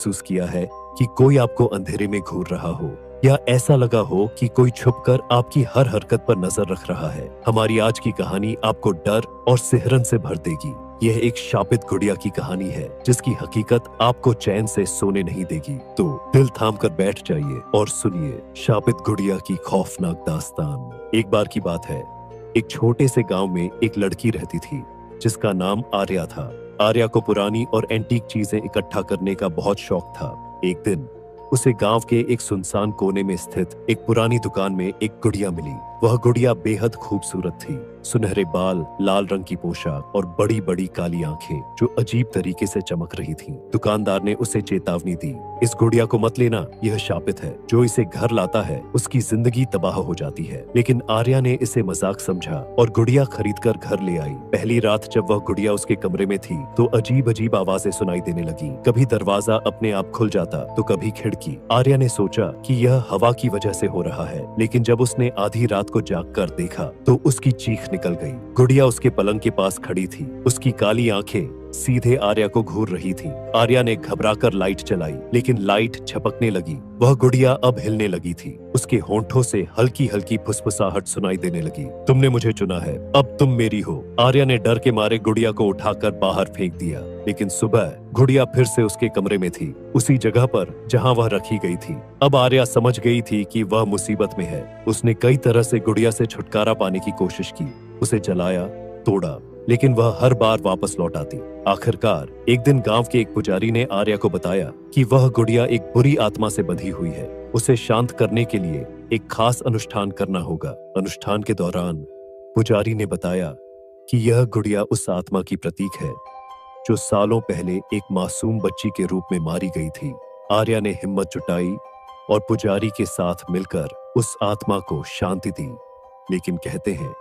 महसूस किया है कि कोई आपको अंधेरे में घूर रहा हो या ऐसा लगा हो कि कोई छुपकर आपकी हर हरकत पर नजर रख रहा है? हमारी आज की कहानी आपको डर और सिहरन से भर देगी। यह एक शापित गुड़िया की कहानी है जिसकी हकीकत आपको चैन से सोने नहीं देगी। तो दिल थाम कर बैठ जाइए और सुनिए शापित गुड़िया की खौफनाक दास्तान। एक बार की बात है, एक छोटे से गांव में एक लड़की रहती थी जिसका नाम आर्या था। आर्या को पुरानी और एंटीक चीजें इकट्ठा करने का बहुत शौक था। एक दिन उसे गांव के एक सुनसान कोने में स्थित एक पुरानी दुकान में एक गुड़िया मिली। वह गुड़िया बेहद खूबसूरत थी। सुनहरे बाल, लाल रंग की पोशाक और बड़ी बड़ी काली आंखें जो अजीब तरीके से चमक रही थीं। दुकानदार ने उसे चेतावनी दी, इस गुड़िया को मत लेना, यह शापित है। जो इसे घर लाता है उसकी जिंदगी तबाह हो जाती है। लेकिन आर्या ने इसे मजाक समझा और गुड़िया खरीद कर घर ले आई। पहली रात जब वह गुड़िया उसके कमरे में थी तो अजीब अजीब आवाजें सुनाई देने लगी। कभी दरवाजा अपने आप खुल जाता तो कभी खिड़की। आर्या ने सोचा कि यह हवा की वजह से हो रहा है, लेकिन जब उसने आधी रात को जागकर देखा तो उसकी चीख निकल गई। गुड़िया उसके पलंग के पास खड़ी थी। उसकी काली आंखें सीधे आर्या को घूर रही थी। आर्या ने घबराकर लाइट जलाई, लेकिन लाइट झपकने लगी। वह गुड़िया अब हिलने लगी थी। उसके होंठों से हल्की हल्की फुसफुसाहट सुनाई देने लगी। तुमने मुझे चुना है, अब तुम मेरी हो। आर्या ने डर के मारे गुड़िया को उठाकर बाहर फेंक दिया। लेकिन सुबह गुड़िया फिर से उसके कमरे में थी, उसी जगह पर जहां वह रखी गई थी। अब आर्या समझ गई थी कि वह मुसीबत में है। उसने कई तरह से गुड़िया से छुटकारा पाने की कोशिश की, उसे जलाया, तोड़ा, लेकिन वह हर बार वापस लौट आती। आखिरकार एक दिन गांव के एक पुजारी ने आर्या को बताया कि वह गुड़िया एक बुरी आत्मा से बंधी हुई है। उसे शांत करने के लिए एक खास अनुष्ठान करना होगा। अनुष्ठान के दौरान पुजारी ने बताया कि यह गुड़िया उस आत्मा की प्रतीक है जो सालों पहले एक मासूम बच्ची के रूप में मारी गई थी। आर्या ने हिम्मत जुटाई और पुजारी के साथ मिलकर उस आत्मा को शांति दी। लेकिन कहते हैं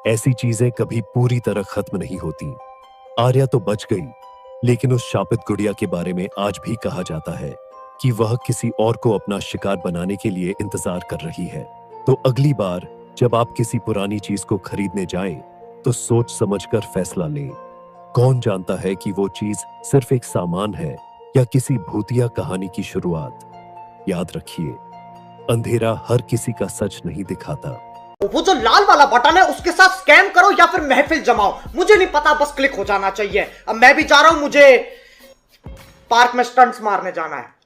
ऐसी चीजें कभी पूरी तरह खत्म नहीं होती। आर्या तो बच गई, लेकिन उस शापित गुड़िया के बारे में आज भी कहा जाता है कि वह किसी और को अपना शिकार बनाने के लिए इंतजार कर रही है। तो अगली बार जब आप किसी पुरानी चीज को खरीदने जाएं, तो सोच समझकर फैसला लें। कौन जानता है कि वो चीज सिर्फ एक सामान है या किसी भूतिया कहानी की शुरुआत। याद रखिए, अंधेरा हर किसी का सच नहीं दिखाता। वो जो लाल वाला बटन है उसके साथ स्कैम करो या फिर महफिल जमाओ, मुझे नहीं पता, बस क्लिक हो जाना चाहिए। अब मैं भी जा रहा हूं, मुझे पार्क में स्टंट्स मारने जाना है।